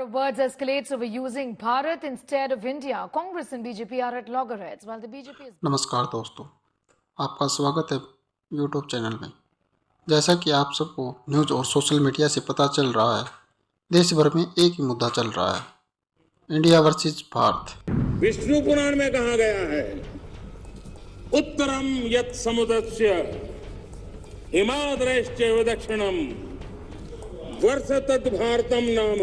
of words escalates over using Bharat instead of India. Congress and BJP are at loggerheads, while the BJP is... नमस्कार दोस्तों, आपका स्वागत है YouTube channel में। जैसा कि आप सबको न्यूज़ और सोशल मीडिया से पता चल रहा है, देश भर में एक ही मुद्दा चल रहा है, इंडिया वर्सेस भारत। विष्णु पुराण में कहा गया है, उत्तरम यत् समुद्रस्य हिमाद्रश्चैव दक्षिणम वर्ष तद भारतम नाम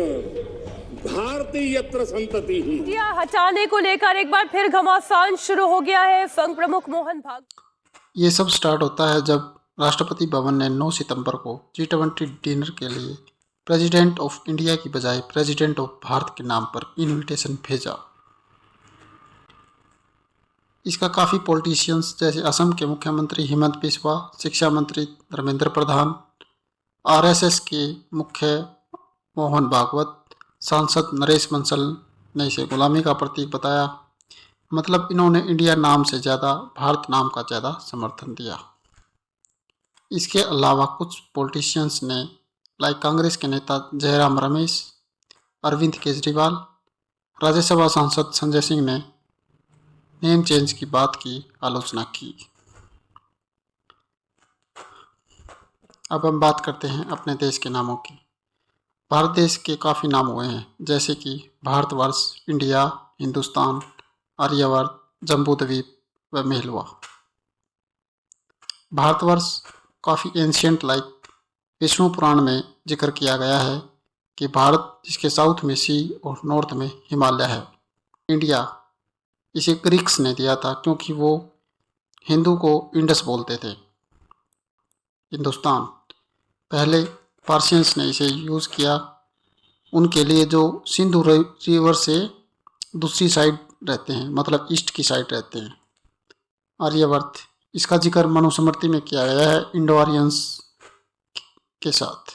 भारतीय यत्र संतति। इंडिया हटाने को लेकर एक बार फिर घमासान शुरू हो गया है। संघ प्रमुख मोहन भागवत। ये सब स्टार्ट होता है जब राष्ट्रपति भवन ने 9 सितंबर को G20 डिनर के लिए प्रेसिडेंट ऑफ इंडिया की बजाय प्रेसिडेंट ऑफ भारत के नाम पर इनविटेशन भेजा। इसका काफ़ी पॉलिटिशियंस जैसे असम के मुख्यमंत्री हिमंत बिस्वा, शिक्षा मंत्री धर्मेंद्र प्रधान, आरएसएस के मुख्य मोहन भागवत, सांसद नरेश बंसल ने इसे गुलामी का प्रतीक बताया। मतलब इन्होंने इंडिया नाम से ज़्यादा भारत नाम का ज़्यादा समर्थन दिया। इसके अलावा कुछ पॉलिटिशियंस ने लाइक कांग्रेस के नेता जयराम रमेश, अरविंद केजरीवाल, राज्यसभा सांसद संजय सिंह ने नेम चेंज की बात की आलोचना की। अब हम बात करते हैं अपने देश के नामों की। भारत देश के काफ़ी नाम हुए हैं, जैसे कि भारतवर्ष, इंडिया, हिंदुस्तान, आर्यवर्त, जम्बूद्वीप व मेहलवा। भारतवर्ष काफ़ी एंशियंट लाइक विष्णु पुराण में जिक्र किया गया है कि भारत जिसके साउथ में सी और नॉर्थ में हिमालय है। इंडिया इसे ग्रीक्स ने दिया था क्योंकि वो हिंदू को इंडस बोलते थे। हिंदुस्तान पहले पार्शियंस ने इसे यूज़ किया, उनके लिए जो सिंधु रिवर से दूसरी साइड रहते हैं, मतलब ईस्ट की साइड रहते हैं। आर्यवर्त इसका जिक्र मनुस्मृति में किया गया है इंडो आर्यंस के साथ।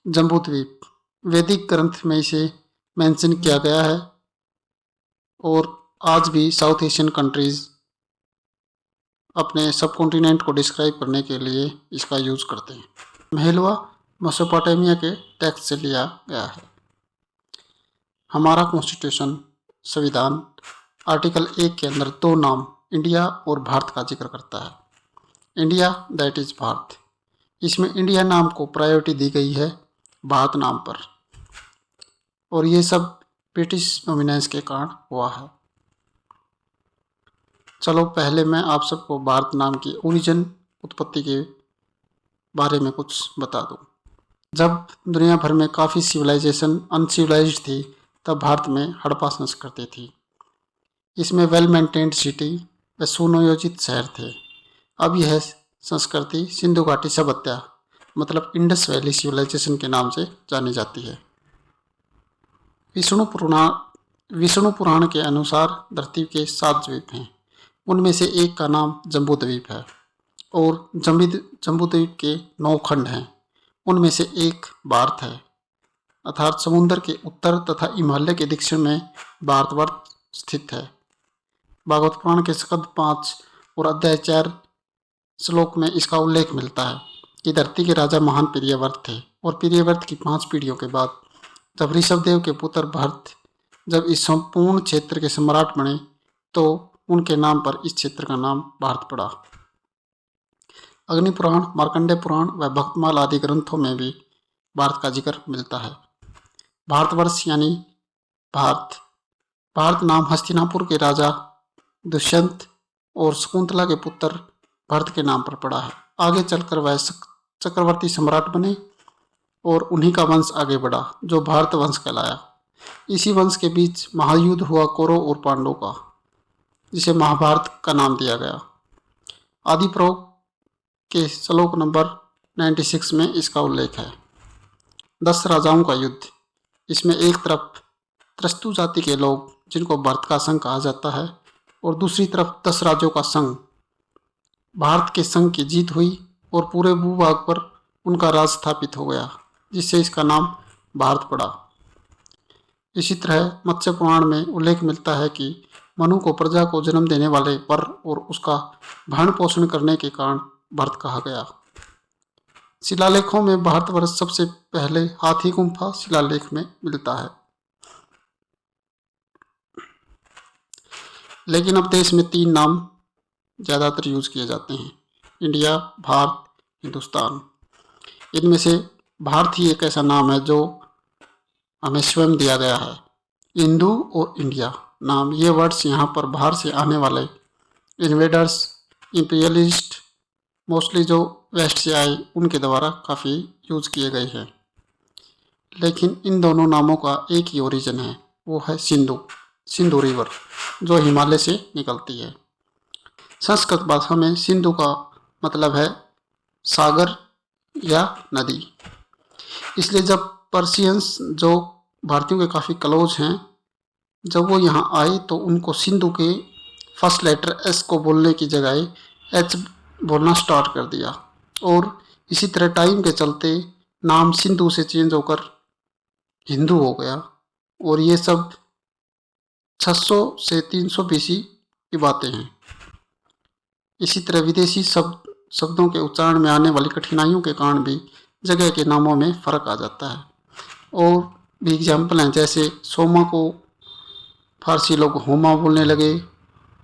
जम्बूद्वीप वैदिक ग्रंथ में इसे मेंशन किया गया है और आज भी साउथ एशियन कंट्रीज़ अपने सब कॉन्टिनेंट को डिस्क्राइब करने के लिए इसका यूज़ करते हैं। मेहलवा मेसोपोटामिया के टेक्स्ट से लिया गया है। हमारा कॉन्स्टिट्यूशन संविधान आर्टिकल 1 के अंदर 2 नाम इंडिया और भारत का जिक्र करता है। इंडिया दैट इज़ भारत, इसमें इंडिया नाम को प्रायोरिटी दी गई है भारत नाम पर, और ये सब ब्रिटिश डोमिनेंस के कारण हुआ है। चलो पहले मैं आप सबको भारत नाम की ओरिजिन उत्पत्ति के बारे में कुछ बता दूं। जब दुनिया भर में काफ़ी सिविलाइजेशन अनसिविलाइज्ड थी, तब भारत में हड़प्पा संस्कृति थी। इसमें वेल मेंटेन्ड सिटी व सुनियोजित शहर थे। अब यह संस्कृति सिंधु घाटी सभ्यता मतलब इंडस वैली सिविलाइजेशन के नाम से जानी जाती है। विष्णु पुराण के अनुसार धरती के 7 द्वीप हैं, उनमें से एक का नाम जम्बूद्वीप है और जम्बूद्वीप के 9 खंड हैं, उनमें से एक भारत है। अर्थात समुद्र के उत्तर तथा हिमालय के दक्षिण में भारतवर्ष स्थित है। भागवत पुराण के स्कंद 5 और अध्याय 4 श्लोक में इसका उल्लेख मिलता है कि धरती के राजा महान प्रियव्रत थे और प्रियव्रत की 5 पीढ़ियों के बाद जब ऋषभदेव के पुत्र भरत जब इस संपूर्ण क्षेत्र के सम्राट बने तो उनके नाम पर इस क्षेत्र का नाम भारत पड़ा। अग्नि पुराण, मार्कंडेय पुराण व भक्तमाल आदि ग्रंथों में भी भारत का जिक्र मिलता है। भारतवर्ष यानी भारत। भारत नाम हस्तिनापुर के राजा दुष्यंत और शकुंतला के पुत्र भरत के नाम पर पड़ा है। आगे चलकर वह चक्रवर्ती सम्राट बने और उन्हीं का वंश आगे बढ़ा जो भारत वंश कहलाया। इसी वंश के बीच महायुद्ध हुआ कौरव और पांडवों का, जिसे महाभारत का नाम दिया गया। आदि पर्व के श्लोक नंबर 96 में इसका उल्लेख है। 10 राजाओं का युद्ध। इसमें एक तरफ त्रस्तु जाति के लोग जिनको भारत का संघ कहा जाता है और दूसरी तरफ 10 राज्यों का संघ। भारत के संघ की जीत हुई और पूरे भूभाग पर उनका राज स्थापित हो गया, जिससे इसका नाम भारत पड़ा। इसी तरह मत्स्य पुराण में उल्लेख मिलता है कि मनु को प्रजा को जन्म देने वाले वर और उसका भरण पोषण करने के कारण भारत कहा गया। शिलालेखों में भारतवर्ष सबसे पहले हाथी गुम्फा शिलालेख में मिलता है। लेकिन अब देश में 3 नाम ज़्यादातर यूज़ किए जाते हैं: इंडिया, भारत, हिंदुस्तान। इनमें से भारत ही एक ऐसा नाम है जो हमें स्वयं दिया गया है। हिंदू और इंडिया नाम, ये वर्ड्स यहाँ पर बाहर से आने वाले इन्वेडर्स, इंपीरियलिस्ट, मोस्टली जो वेस्ट से आए, उनके द्वारा काफ़ी यूज़ किए गए हैं। लेकिन इन दोनों नामों का एक ही ओरिजिन है, वो है सिंधु रिवर, जो हिमालय से निकलती है। संस्कृत भाषा में सिंधु का मतलब है सागर या नदी। इसलिए जब पर्शियंस, जो भारतीयों के काफ़ी क्लोज हैं, जब वो यहाँ आए तो उनको सिंधु के फर्स्ट लेटर एस को बोलने की जगह एच बोलना स्टार्ट कर दिया। और इसी तरह टाइम के चलते नाम सिंधु से चेंज होकर हिंदू हो गया। और ये सब 600 से 300 BC की बातें हैं। इसी तरह विदेशी शब्दों के उच्चारण में आने वाली कठिनाइयों के कारण भी जगह के नामों में फ़र्क आ जाता है। और भी एग्जाम्पल हैं, जैसे सोमा को फारसी लोग होमा बोलने लगे,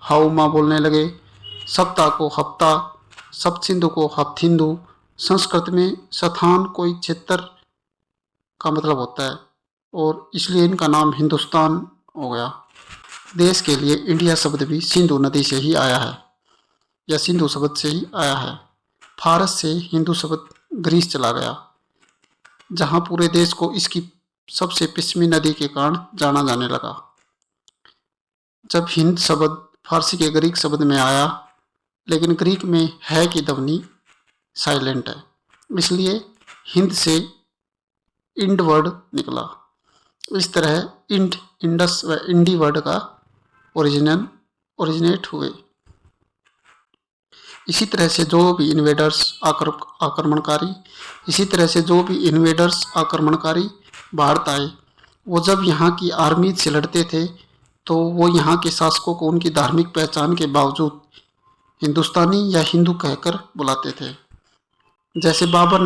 हाउमा बोलने लगे, सप्ताह को हफ्ता, सप्तसिंधु को हफ्तिंदु। संस्कृत में स्थान कोई क्षेत्र का मतलब होता है और इसलिए इनका नाम हिंदुस्तान हो गया। देश के लिए इंडिया शब्द भी सिंधु नदी से ही आया है या सिंधु शब्द से ही आया है। फारस से हिंदू शब्द ग्रीस चला गया, जहाँ पूरे देश को इसकी सबसे पश्चिमी नदी के कारण जाना जाने लगा। जब हिंद शब्द फारसी के ग्रीक शब्द में आया, लेकिन ग्रीक में है की ध्वनि साइलेंट है, इसलिए हिंद से इंड वर्ड निकला। इस तरह इंड, इंडस व इंडी वर्ड का ओरिजिनेट हुए। इसी तरह से जो भी आक्रमणकारी भारत आए, वो जब यहाँ की आर्मी से लड़ते थे तो वो यहाँ के शासकों को उनकी धार्मिक पहचान के बावजूद हिंदुस्तानी या हिंदू कहकर बुलाते थे। जैसे बाबर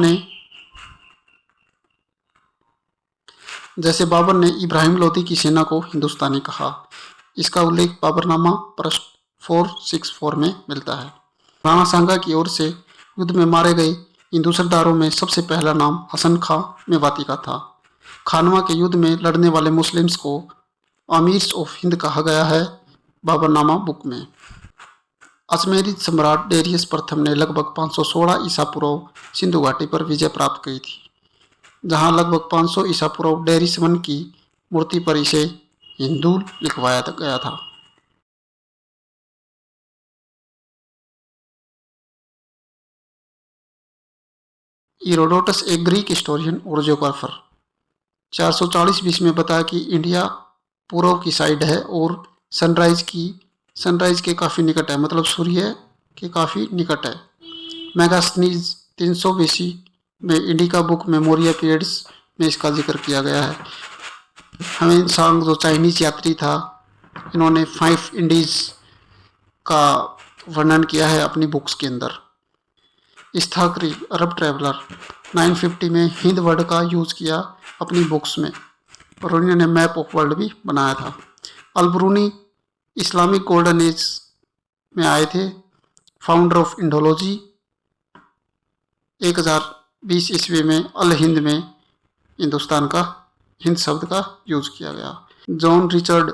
ने इब्राहिम लोदी की सेना को हिंदुस्तानी कहा। इसका उल्लेख बाबरनामा पृष्ठ 464 में मिलता है। राणा सांगा की ओर से युद्ध में मारे गए हिंदू सरदारों में सबसे पहला नाम हसन खां मेवाती का था। खानवा के युद्ध में लड़ने वाले मुस्लिम्स को अमीर्स ऑफ हिंद कहा गया है बाबरनामा बुक में। अजमेरी सम्राट डेरियस प्रथम ने लगभग 516 ईसा पूर्व सिंधु घाटी पर विजय प्राप्त की थी, जहां लगभग 500 ईसा पूर्व डेरिसवन की मूर्ति पर इसे हिंदू लिखवाया गया था। हीरोडोटस, एक ग्रीक हिस्टोरियन और जियोग्राफर, 440 BC में बताया कि इंडिया पूर्व की साइड है और सनराइज के काफ़ी निकट है, मतलब सूर्य के काफ़ी निकट है। मेगास्थनीज 300 BC में इंडिका बुक मेमोरिया पीरियड्स में इसका जिक्र किया गया है। हमें सांग, जो चाइनीज यात्री था, इन्होंने 5 इंडीज का वर्णन किया है अपनी बुक्स के अंदर। इस्थाकरी, अरब ट्रैवलर, 950 में हिंद वर्ड का यूज़ किया अपनी बुक्स में और उन्होंने मैप ऑफ वर्ल्ड भी बनाया था। अलबरूनी इस्लामिक गोल्डन एज में आए थे, फाउंडर ऑफ इंडोलॉजी। 1020 ईस्वी में अल हिंद में हिंद शब्द का यूज किया गया। जॉन रिचर्ड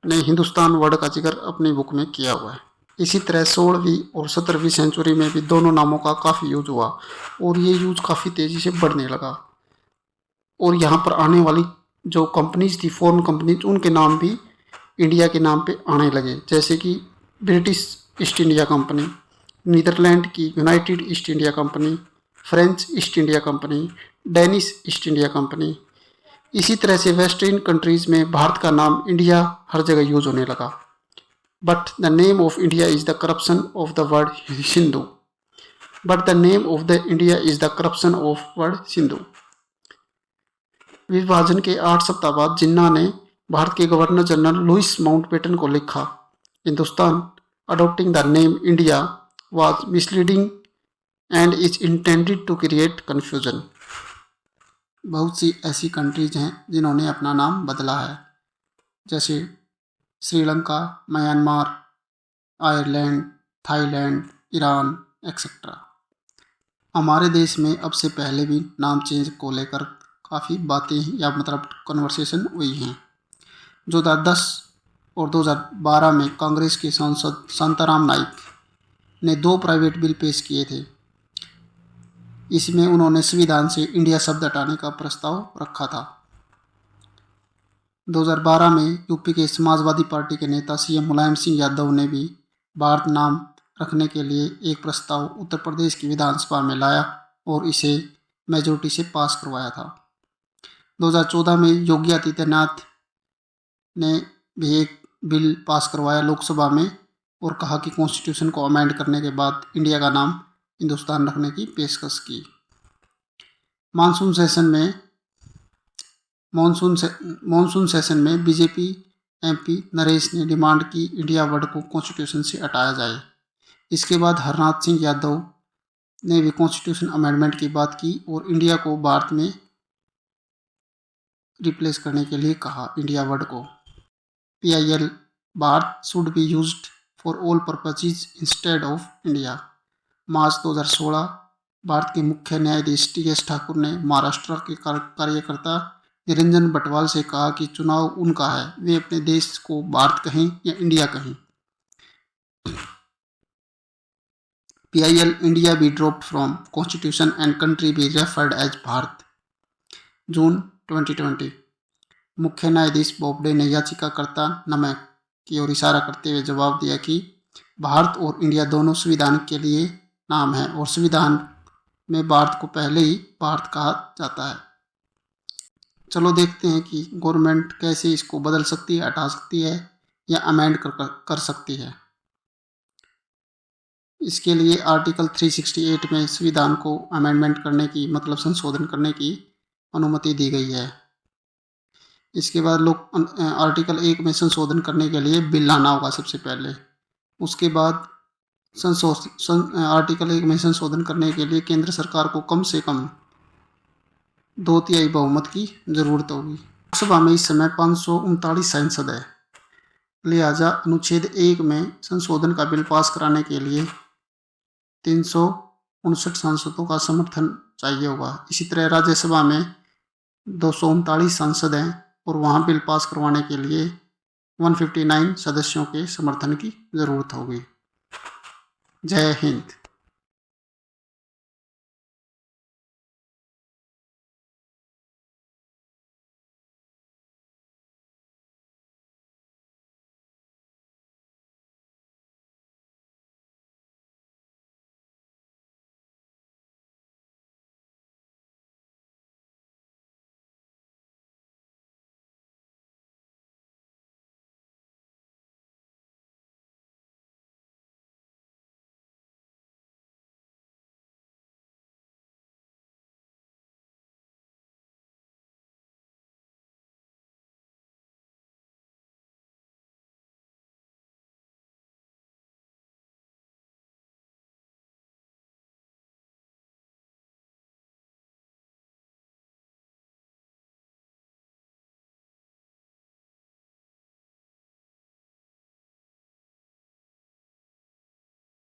ने हिंदुस्तान वर्ड का जिक्र अपनी बुक में किया हुआ है। इसी तरह 16वीं और 17वीं सेंचुरी में भी दोनों नामों का काफ़ी यूज हुआ और ये यूज काफ़ी तेज़ी से बढ़ने लगा। और यहाँ पर आने वाली जो कंपनीज थी, फॉरेन कंपनीज, उनके नाम भी इंडिया के नाम पे आने लगे, जैसे कि British East India Company, Netherland की United East India Company, French East India Company, Danish East India Company. इसी तरह से वेस्टर्न कंट्रीज़ में भारत का नाम इंडिया हर जगह यूज होने लगा। But the name of India is the corruption of the word Sindhu. विभाजन के 8 सप्ताह बाद जिन्ना ने भारत के गवर्नर जनरल लुइस माउंटबेटन को लिखा, Hindustan adopting the name India was misleading and is intended to create confusion। बहुत सी ऐसी कंट्रीज हैं जिन्होंने अपना नाम बदला है, जैसे Sri Lanka, Myanmar, Ireland, Thailand, Iran etcetera. हमारे देश में अब से पहले भी नाम चेंज को लेकर काफ़ी बातें या मतलब कन्वर्सेशन हुई हैं। 2010 और 2012 में कांग्रेस के सांसद शांताराम नाइक ने 2 प्राइवेट बिल पेश किए थे। इसमें उन्होंने संविधान से इंडिया शब्द हटाने का प्रस्ताव रखा था। 2012 में यूपी के समाजवादी पार्टी के नेता सीएम मुलायम सिंह यादव ने भी भारत नाम रखने के लिए एक प्रस्ताव उत्तर प्रदेश की विधानसभा में लाया और इसे मेजोरिटी से पास करवाया था। 2014 में योगी आदित्यनाथ ने भी एक बिल पास करवाया लोकसभा में और कहा कि कॉन्स्टिट्यूशन को अमेंड करने के बाद इंडिया का नाम हिंदुस्तान रखने की पेशकश की। मानसून सेशन में बीजेपी एमपी नरेश ने डिमांड की इंडिया वर्ड को कॉन्स्टिट्यूशन से हटाया जाए। इसके बाद हरनाथ सिंह यादव ने भी कॉन्स्टिट्यूशन अमेंडमेंट की बात की और इंडिया को भारत में रिप्लेस करने के लिए कहा इंडिया वर्ड को। PIL Bharat should be used for all purposes instead of India. मार्च 2016 भारत के मुख्य न्यायाधीश TS ठाकुर ने महाराष्ट्र के कार्यकर्ता निरंजन बटवाल से कहा कि चुनाव उनका है, वे अपने देश को भारत कहें या इंडिया कहें। PIL India be dropped from constitution and country be referred as Bharat. जून 2020 मुख्य न्यायाधीश बोबडे ने याचिकाकर्ता नमक की ओर इशारा करते हुए जवाब दिया कि भारत और इंडिया दोनों संविधान के लिए नाम है और संविधान में भारत को पहले ही भारत कहा जाता है। चलो देखते हैं कि गवर्नमेंट कैसे इसको बदल सकती है, हटा सकती है या अमेंड कर सकती है। इसके लिए आर्टिकल 368 में संविधान को अमेंडमेंट करने की मतलब संशोधन करने की अनुमति दी गई है। इसके बाद लोग आर्टिकल 1 में संशोधन करने के लिए बिल लाना होगा सबसे पहले। उसके बाद आर्टिकल 1 में संशोधन करने के लिए केंद्र सरकार को कम से कम 2/3 बहुमत की जरूरत होगी। लोकसभा में इस समय 539 सांसद है, लिहाजा अनुच्छेद 1 में संशोधन का बिल पास कराने के लिए 359 सांसदों का समर्थन चाहिए होगा। इसी तरह राज्यसभा में 239 सांसद हैं और वहाँ बिल पास करवाने के लिए 159 सदस्यों के समर्थन की जरूरत होगी। जय हिंद।